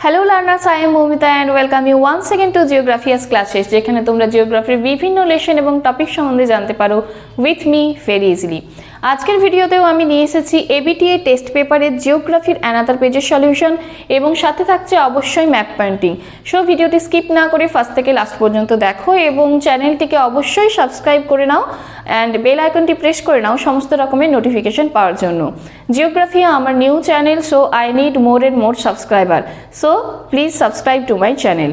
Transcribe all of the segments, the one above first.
Hello learners, I am Momita and welcome you once again to Geography as classes যেখানে তোমরা জিওগ্রাফির বিভিন্ন lesson এবং topic সম্বন্ধে জানতে পারো উইথ মি ভেরি ইজিলি। আজকের ভিডিওতেও আমি নিয়ে এসেছি এবিটিএ টেস্ট পেপারের জিওগ্রাফির অ্যানাদার পেজের সলিউশন এবং সাথে থাকছে অবশ্যই ম্যাপ পয়েন্টিং। সো ভিডিওটি স্কিপ না করে ফার্স্ট থেকে লাস্ট পর্যন্ত দেখো এবং চ্যানেলটিকে অবশ্যই সাবস্ক্রাইব করে নাও অ্যান্ড বেল আইকনটি প্রেস করে নাও সমস্ত রকমের নোটিফিকেশন পাওয়ার জন্য। জিওগ্রাফি আমার new channel, so I need more and more subscriber, so please subscribe to my channel.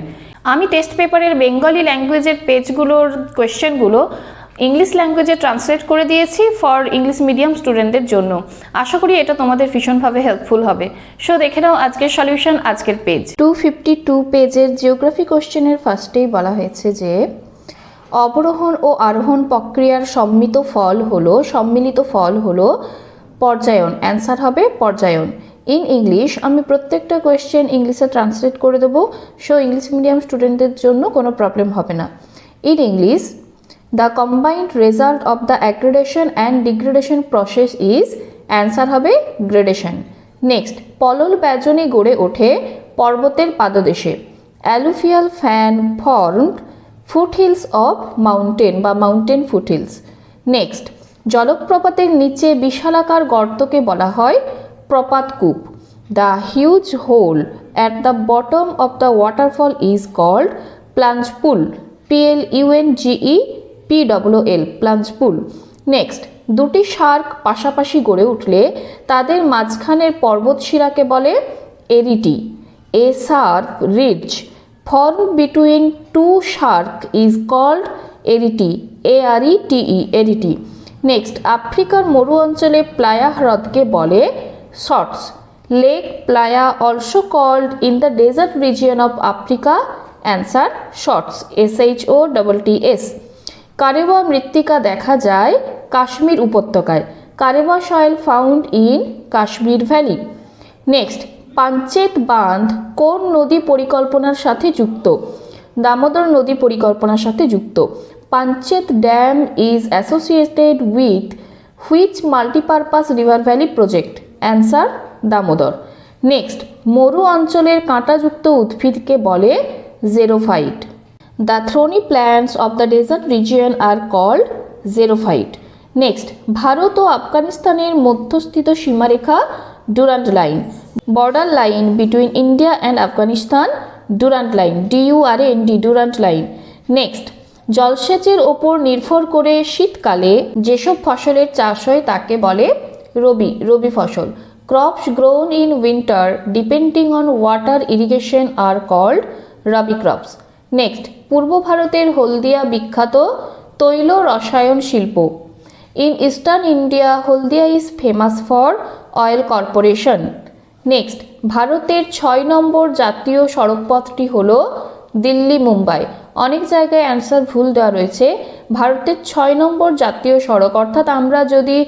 আমি টেস্ট পেপারের বেঙ্গলি ল্যাঙ্গুয়েজের পেজগুলোর কোয়েশ্চেনগুলো ইংলিশ ল্যাঙ্গুয়েজে ট্রান্সলেট করে দিয়েছি ফর ইংলিশ মিডিয়াম স্টুডেন্টদের জন্য। আশা করি এটা তোমাদের ভীষণভাবে হেল্পফুল হবে। সো দেখে নাও আজকের সলিউশন, আজকের পেজ 252 পেজের জিওগ্রাফি কোয়েশ্চেনের ফার্স্টেই বলা হয়েছে যে অবরোহণ ও আরোহণ প্রক্রিয়ার সম্মিলিত ফল হলো পর্যায়ন। অ্যান্সার হবে পর্যায়ন। ইন ইংলিশ আমি প্রত্যেকটা কোয়েশ্চেন ইংলিশে ট্রান্সলেট করে দেবো, সো ইংলিশ মিডিয়াম স্টুডেন্টদের জন্য কোনো প্রবলেম হবে না। In English, the combined result of the aggradation and degradation process is, answer হবে গ্রেডেশন। নেক্সট, পলল ব্যজনে গড়ে ওঠে পর্বতের পাদদেশে। Alluvial fan formed foothills of mountain বা মাউন্টেন ফুটহিলস। নেক্সট, জলপ্রপাতের নিচে বিশালাকার গর্তকে বলা হয় প্রপাতকূপ। The huge hole at the bottom of the waterfall is called plunge pool. PLUNGEPWL plunge pool. Next, দুটি শার্ক পাশাপাশি গড়ে উঠলে তাদের মাঝখানের পর্বতশিরাকে বলে arête. A sharp ridge formed between two shark is called arete. ARETE arete. Next, আফ্রিকার মরু অঞ্চলে প্লায়া হ্রদকে বলে shotts. Lake playa also called in the desert region of Africa, answer shotts. SHOTTS। Karewa মৃত্তিকা দেখা যায় কাশ্মীর উপত্যকায়। Karewa soil found in Kashmir valley. Next, Panchet বাঁধ কোন নদী পরিকল্পনার সাথে যুক্ত? দামোদর নদী পরিকল্পনার সাথে যুক্ত। Panchet dam is associated with which multipurpose river valley project? Answer Damodar. Next, মরু অঞ্চলের কাঁটাযুক্ত উদ্ভিদকে বলে xerophyte. The thorny plants of the desert region are called xerophyte. Next, Bharat ও আফগানিস্তানের মধ্যস্থিত সীমারেখা Durand line. Border line between India and Afghanistan Durand line. DURANT Durand line. Next, জলসেচের ওপর নির্ভর করে শীতকালে যেসব ফসলের চাষ হয় তাকে বলে রবি ফসল। Crops grown in winter depending on water irrigation are called rabi crops. Next, পূর্ব ভারতের হলদিয়া বিখ্যাত তৈল রসায়ন শিল্প। In eastern India Haldia is famous for oil corporation. Next, ভারতের 6 নম্বর জাতীয় সড়কপথটি হল দিল্লি মুম্বাই। অনেক জায়গায় অ্যান্সার ভুল দেওয়া রয়েছে। ভারতের 6 নম্বর জাতীয় সড়ক, অর্থাৎ আমরা যদি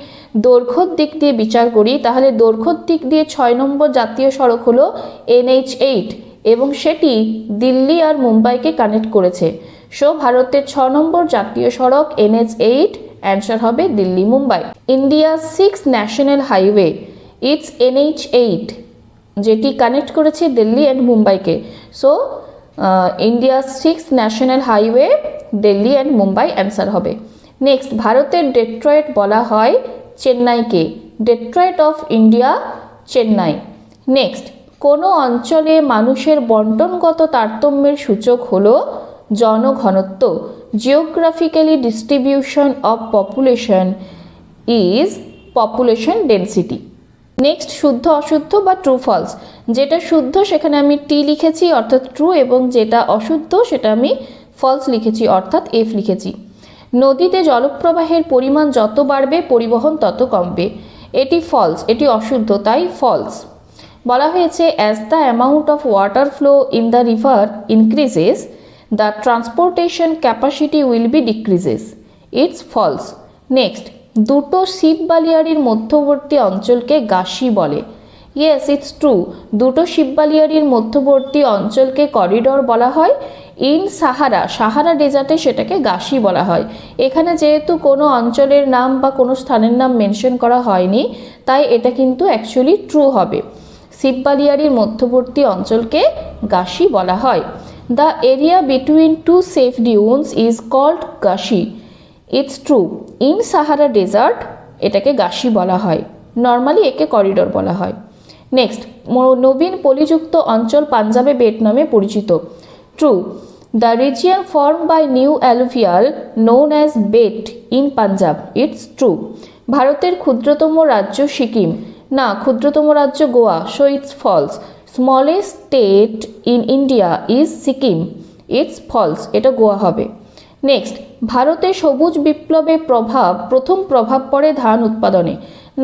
দৈর্ঘ্যর দিক দিয়ে বিচার করি তাহলে দৈর্ঘ্যর দিক দিয়ে 6 নম্বর জাতীয় সড়ক হলো NH8 এবং সেটি দিল্লি আর মুম্বাইকে কানেক্ট করেছে। সো ভারতের 6 নম্বর জাতীয় সড়ক NH8, অ্যান্সার হবে Delhi Mumbai. India 6 national highway, it's NH8 যেটি কানেক্ট করেছে দিল্লি অ্যান্ড মুম্বাইকে। So India 6 national highway Delhi and Mumbai, answer হবে। নেক্সট, ভারতের ডেট্রয়েট বলা হয় চেন্নাইকে। Detroit of India Chennai. Next, কোনো অঞ্চলে মানুষের বন্টনগত তারতম্যের সূচক হলো জনঘনত্ব। Geographically distribution of population is population density. Next, শুদ্ধ অশুদ্ধ বা ট্রু ফলস। যেটা শুদ্ধ সেখানে আমি টি লিখেছি অর্থাৎ ট্রু, এবং যেটা অশুদ্ধ সেটা আমি ফলস লিখেছি অর্থাৎ এফ লিখেছি। নদীতে জলপ্রবাহের পরিমাণ যত বাড়বে পরিবহন তত কমবে। এটি ফলস, এটি অশুদ্ধ, তাই ফলস। বলা হয়েছে as the amount of water flow in the river increases the transportation capacity will be decreases. It's false. Next, দুটো শিববালিয়াড়ির মধ্যবর্তী অঞ্চলকে গাসি বলে। Yes, it's true. দুটো শিববালিয়াড়ির মধ্যবর্তী অঞ্চলকে করিডর বলা হয়। ইন সাহারা ডেজার্টে সেটাকে গাসি বলা হয়। এখানে যেহেতু কোনো অঞ্চলের নাম বা কোনো স্থানের নাম মেনশন করা হয়নি তাই এটা কিন্তু অ্যাকচুয়ালি ট্রু হবে। শিববালিয়ারির মধ্যবর্তী অঞ্চলকে গাসি বলা হয়। The area between two seif dunes is called gassi. It's true in Sahara desert এটাকে গাসি বলা হয়, নর্মালি একে করিডোর বলা হয়। নেক্সট, নবীন পলিযুক্ত অঞ্চল পাঞ্জাবে বেট নামে পরিচিত। True, the region form by new alluvial known as bet in Punjab. It's true. ভারতের ক্ষুদ্রতম রাজ্য সিকিম। না, ক্ষুদ্রতম রাজ্য Goa, so it's false. Smallest state in India is Sikkim. It's false, এটা গোয়া হবে। নেক্সট, ভারতে সবুজ বিপ্লবের প্রথম প্রভাব পড়ে ধান উৎপাদনে।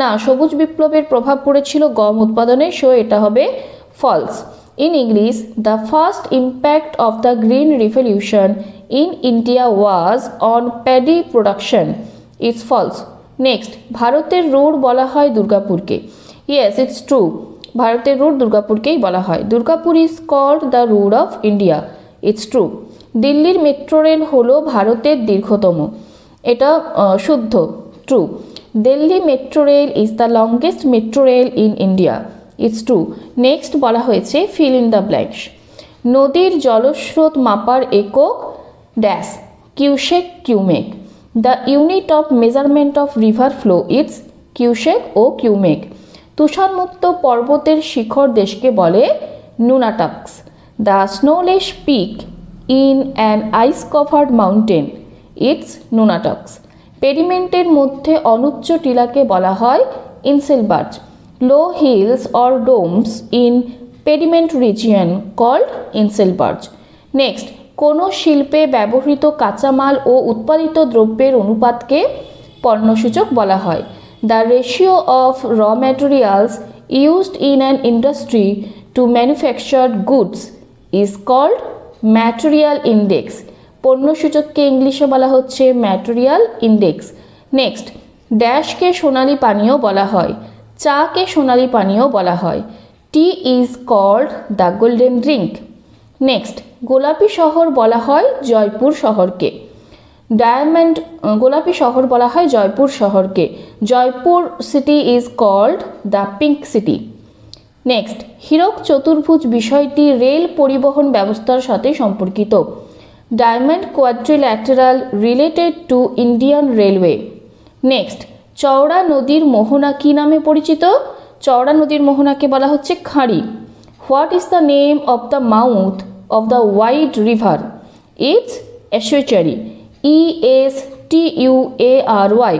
না, সবুজ বিপ্লবের প্রভাব পড়েছিল গম উৎপাদনে, সো এটা হবে false. In English, the first impact of the green revolution in India was on paddy production. It's false. Next, ভারতের রুট বলা হয় দুর্গাপুরকে। Yes, it's true. ভারতের রুট দুর্গাপুরকেই বলা হয়। Durgapur is called the Ruhr of India. It's true. দিল্লির metro rail হলো ভারতের দীর্ঘতম। এটা শুদ্ধ, true. Delhi metro rail is the longest metro rail in India. It's true. Next বলা হয়েছে ফিল ইন দ্য ব্ল্যাঙ্কস। নদীর জলস্রোত মাপার একক dash, cusec, cumec. The unit of measurement of river flow it's cusec ও কিউমেক। তুষারমুক্ত পর্বতের শিখর দেশকে বলে nunataks. The snowless peak in an ice covered mountain it's nunataks. পেডিমেন্টের মধ্যে অনুচ্চ টিলাকে বলা হয় inselberg. Low hills or domes in pediment region called inselberg. Next, কোনো শিল্পে ব্যবহৃত কাঁচামাল ও উৎপাদিত দ্রব্যের অনুপাতকে পণ্যসূচক বলা হয়। The ratio of raw materials used in an industry to manufacture goods is called material index. পণ্যসূচককে ইংলিশে বলা হচ্ছে ম্যাটেরিয়াল ইন্ডেক্স। নেক্সট, ড্যাশকে সোনালী পানীয় বলা হয়। চাকে সোনালী পানীয় বলা হয়। Tea is called the golden drink. Next, গোলাপি শহর বলা হয় জয়পুর শহরকে। গোলাপি শহর বলা হয় জয়পুর শহরকে। Jaipur city is called the pink city. Next, হীরক চতুর্ভুজ বিষয়টি রেল পরিবহন ব্যবস্থার সাথে সম্পর্কিত। Diamond quadrilateral related to Indian railway. Next, চওড়া নদীর মোহনা কি নামে পরিচিত? চওড়া নদীর মোহনাকে বলা হচ্ছে খাঁড়ি। What is the name of the mouth of the white river? It's estuary. ESTUARY।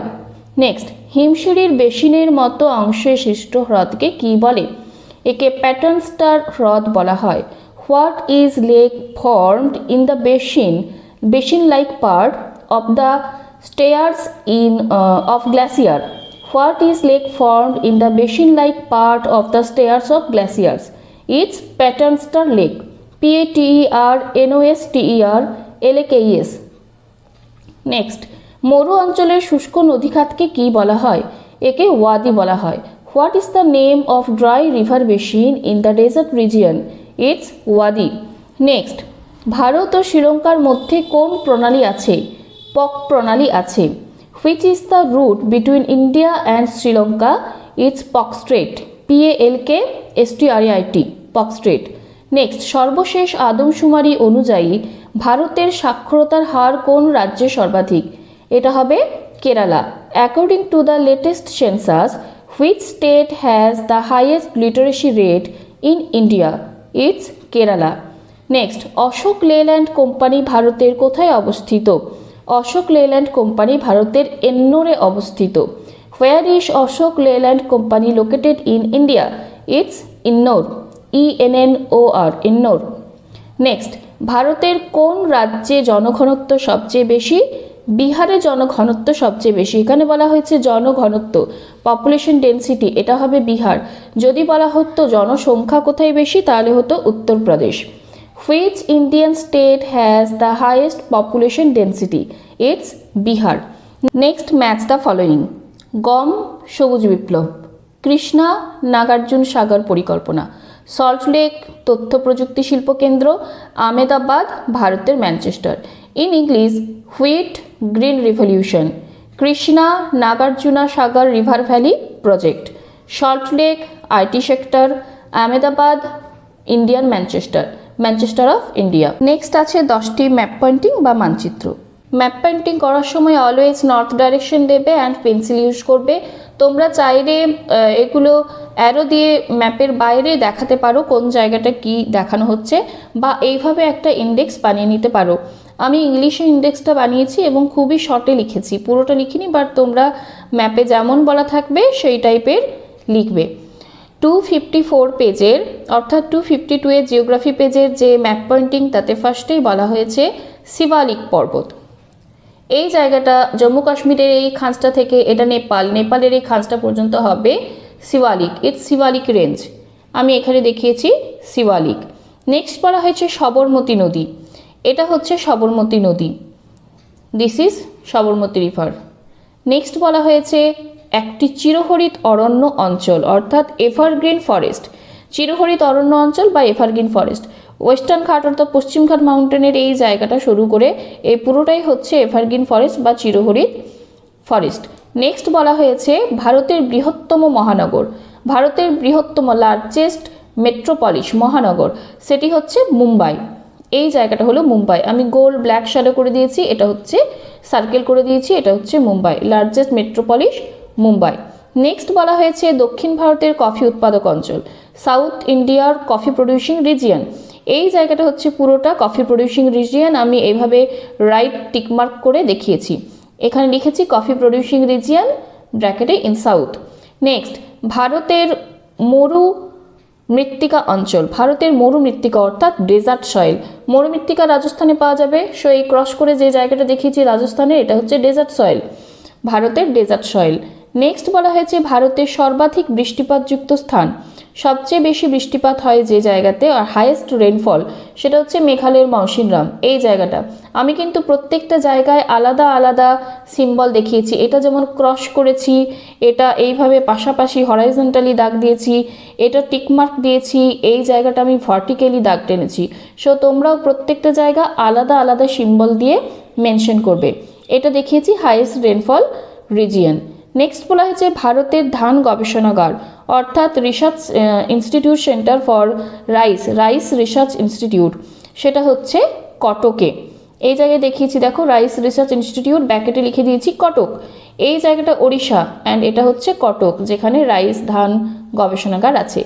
Next, হিমশিরির বেসিনের মতো অংশে সৃষ্ট হ্রদকে কি বলে? একে প্যাটার্ন স্টার হ্রদ বলা হয়। What is lake formed in the basin like part of the stairs of glacier? What is lake formed in the basin like part of the stairs of গ্লাসিয়ার্স? It's pattern star lake. PATERNOSTER LAKES। Next, মরু অঞ্চলের শুষ্ক নদীখাতকে কি বলা হয়? একে wadi বলা হয়। What is the name of dry river basin in the desert region? It's wadi. Next, Bharat ও শ্রীলঙ্কার মধ্যে কোন প্রণালী আছে? পক প্রণালী আছে। Which is the route between India and Sri Lanka? It's Palk strait. PALKSTRAIT, Palk strait. Next, সর্বশেষ আদমশুমারি অনুযায়ী ভারতের সাক্ষরতার হার কোন রাজ্যে সর্বাধিক? এটা হবে Kerala. According to the latest census, which state has the highest literacy rate in India? It's Kerala. Next, Ashok Leyland company ভারতের কোথায় অবস্থিত? অশোক লেল্যান্ড কোম্পানি ভারতের এন্নোরে অবস্থিত। Where is Ashok Leyland company located in India? It's Ennore. ENNOR, Ennore. Next, ভারতের কোন রাজ্যে জনঘনত্ব সবচেয়ে বেশি? বিহারে জনঘনত্ব সবচেয়ে বেশি। এখানে বলা হয়েছে জনঘনত্ব, পপুলেশন ডেন্সিটি, এটা হবে বিহার। যদি বলা হতো জনসংখ্যা কোথায় বেশি তাহলে হতো Uttar Pradesh. Which Indian state has the highest population density? It's Bihar. Next, match the following. গম সবুজ বিপ্লব। কৃষ্ণা নাগার্জুন সাগর পরিকল্পনা। সল্টলেক তথ্য প্রযুক্তি শিল্প কেন্দ্র। আহমেদাবাদ ভারতের Manchester. In English, wheat green revolution. Krishna Nagarjuna Sagar river valley project. Salt Lake IT sector. Ahmedabad, Indian Manchester of India. Next আছে 10টি ম্যাপ পয়েন্টিং বা মানচিত্র। ম্যাপ পেন্টিং করার সময় অলওয়েজ নর্থ ডাইরেকশন দেবে অ্যান্ড পেন্সিল ইউজ করবে। তোমরা চাইলে এগুলো অ্যারো দিয়ে ম্যাপের বাইরে দেখাতে পারো কোন জায়গাটা কি দেখানো হচ্ছে, বা এইভাবে একটা ইন্ডেক্স বানিয়ে নিতে পারো। আমি ইংলিশে ইন্ডেক্সটা বানিয়েছি এবং খুবই শর্টে লিখেছি, পুরোটা লিখিনি, বাট তোমরা ম্যাপে যেমন বলা থাকবে সেই টাইপের লিখবে। 254 পেজের অর্থাৎ 252 এর জিওগ্রাফি পেজের যে ম্যাপ পয়েন্টিং, তাতে ফার্স্টেই বলা হয়েছে শিবালিক পর্বত। এই জায়গাটা জম্মু কাশ্মীরের এই খাঁজটা থেকে এটা নেপালের এই খাঁজটা পর্যন্ত হবে শিবালিক, ইটস শিবালিক রেঞ্জ। আমি এখানে দেখিয়েছি শিবালিক। নেক্সট বলা হয়েছে সবরমতী নদী, এটা হচ্ছে সবরমতী নদী, this is Sabarmati river. Next বলা হয়েছে একটি চিরহরিত অরণ্য অঞ্চল অর্থাৎ এভারগ্রিন ফরেস্ট, চিরহরিত অরণ্য অঞ্চল বা এভারগ্রিন ফরেস্ট। ওয়েস্টার্ন ঘাট অর্থাৎ পশ্চিম ঘাট মাউন্টেনের এই জায়গাটা শুরু করে এই পুরোটাই হচ্ছে এভারগ্রিন ফরেস্ট বা চিরহরিত ফরেস্ট। নেক্সট বলা হয়েছে ভারতের বৃহত্তম মহানগর, ভারতের বৃহত্তম লার্জেস্ট মেট্রোপলিস মহানগর, সেটি হচ্ছে মুম্বাই। এই জায়গাটা হলো মুম্বাই, আমি গোল ব্ল্যাক শ্যাডো করে দিয়েছি, এটা হচ্ছে সার্কেল করে দিয়েছি, এটা হচ্ছে Mumbai, largest metropolis Mumbai. Next বলা হয়েছে দক্ষিণ ভারতের কফি উৎপাদক অঞ্চল, সাউথ ইন্ডিয়ার কফি প্রডিউসিং রিজিয়ন। এই জায়গাটা হচ্ছে পুরোটা কফি প্রডিউসিং রিজিয়ন, আমি এইভাবে রাইট টিকমার্ক করে দেখিয়েছি, এখানে লিখেছি কফি প্রডিউসিং রিজিয়ন ব্র্যাকেটে ইন সাউথ। নেক্সট ভারতের মরু মৃত্তিকা অঞ্চল, ভারতের মরু মৃত্তিকা অর্থাৎ ডেজার্ট সয়েল, মরু মৃত্তিকা রাজস্থানে পাওয়া যাবে। সো এই ক্রস করে যে জায়গাটা দেখিয়েছি রাজস্থানে, এটা হচ্ছে ডেজার্ট সয়েল, ভারতের ডেজার্ট সয়েল। নেক্সট বলা হয়েছে ভারতের সর্বাধিক বৃষ্টিপাতযুক্ত স্থান, সবচেয়ে বেশি বৃষ্টিপাত হয় যে জায়গাতে আর হাইয়েস্ট রেনফল, সেটা হচ্ছে মেঘালয়ের মৌসিনরাম। এই জায়গাটা আমি কিন্তু প্রত্যেকটা জায়গায় আলাদা আলাদা সিম্বল দেখিয়েছি, এটা যেমন ক্রস করেছি, এটা এইভাবে পাশাপাশি হরাইজন্টালি দাগ দিয়েছি, এটা টিকমার্ক দিয়েছি, এই জায়গাটা আমি ভার্টিক্যালি দাগ টেনেছি। সো তোমরাও প্রত্যেকটা জায়গা আলাদা আলাদা সিম্বল দিয়ে মেনশন করবে। এটা দেখিয়েছি হাইয়েস্ট রেনফল রিজিয়ন। নেক্সট বলা হয়েছে ভারতের ধান গবেষণাগার অর্থাৎ research institute centre for rice research institute, সেটা হচ্ছে কটকে। এই জায়গায় দেখিয়েছি দেখো রাইস রিসার্চ ইনস্টিটিউট, ব্যাকেটে লিখে দিয়েছি কটক। এই জায়গাটা ওড়িশা অ্যান্ড এটা হচ্ছে কটক, যেখানে রাইস ধান গবেষণাগার আছে।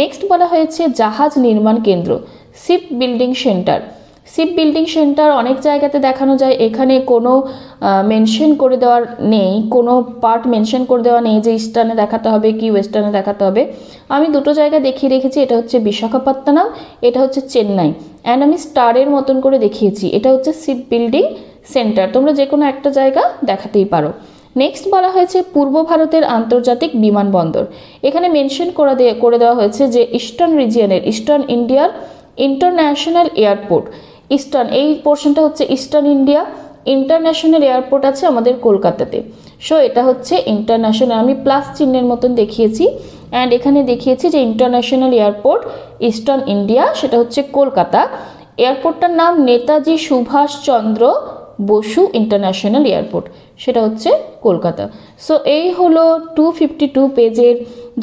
নেক্সট বলা হয়েছে জাহাজ নির্মাণ কেন্দ্র, ship building centre. Ship building centre অনেক জায়গাতে দেখানো যায়, এখানে কোনো মেনশন করে দেওয়ার নেই, কোনো পার্ট মেনশন করে দেওয়া নেই যে ইস্টার্নে দেখাতে হবে কি ওয়েস্টার্নে দেখাতে হবে। আমি দুটো জায়গা দেখিয়ে রেখেছি, এটা হচ্ছে বিশাখাপত্তনম, এটা হচ্ছে চেন্নাই, অ্যান্ড আমি স্টারের মতন করে দেখিয়েছি, এটা হচ্ছে শিপ বিল্ডিং সেন্টার। তোমরা যে কোনো একটা জায়গা দেখাতেই পারো। নেক্সট বলা হয়েছে পূর্ব ভারতের আন্তর্জাতিক বিমানবন্দর, এখানে মেনশন করে দেওয়া হয়েছে যে ইস্টার্ন রিজিয়নের, ইস্টার্ন ইন্ডিয়ার ইন্টারন্যাশনাল এয়ারপোর্ট, ইস্টার্ন এই পোর্শনটা হচ্ছে ইস্টার্ন ইন্ডিয়া, ইন্টারন্যাশনাল এয়ারপোর্ট আছে আমাদের কলকাতাতে। সো এটা হচ্ছে ইন্টারন্যাশনাল, আমি প্লাস চিহ্নের মতন দেখিয়েছি, অ্যান্ড এখানে দেখিয়েছি যে ইন্টারন্যাশনাল এয়ারপোর্ট ইস্টার্ন ইন্ডিয়া, সেটা হচ্ছে কলকাতা। এয়ারপোর্টটার নাম নেতাজি সুভাষচন্দ্র বসু ইন্টারন্যাশনাল এয়ারপোর্ট, সেটা হচ্ছে কলকাতা। সো এই হলো 252 পেজের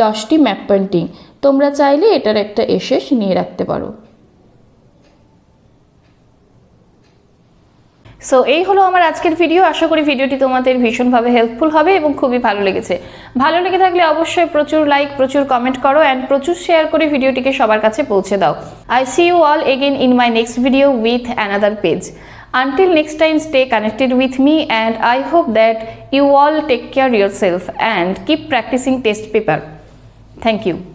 10টি ম্যাপ পেন্টিং। তোমরা চাইলে এটার একটা এসেস নিয়ে রাখতে পারো। সো এই হলো আমার আজকের ভিডিও। আশা করি ভিডিওটি তোমাদের ভীষণভাবে হেল্পফুল হবে এবং খুবই ভালো লেগেছে। ভালো লেগে থাকলে অবশ্যই প্রচুর লাইক, প্রচুর কমেন্ট করো অ্যান্ড প্রচুর শেয়ার করে ভিডিওটিকে সবার কাছে পৌঁছে দাও। I see you all again in my next video with another page. Until next time, stay connected with me and I hope that you all take care yourself and keep practicing test paper. Thank you.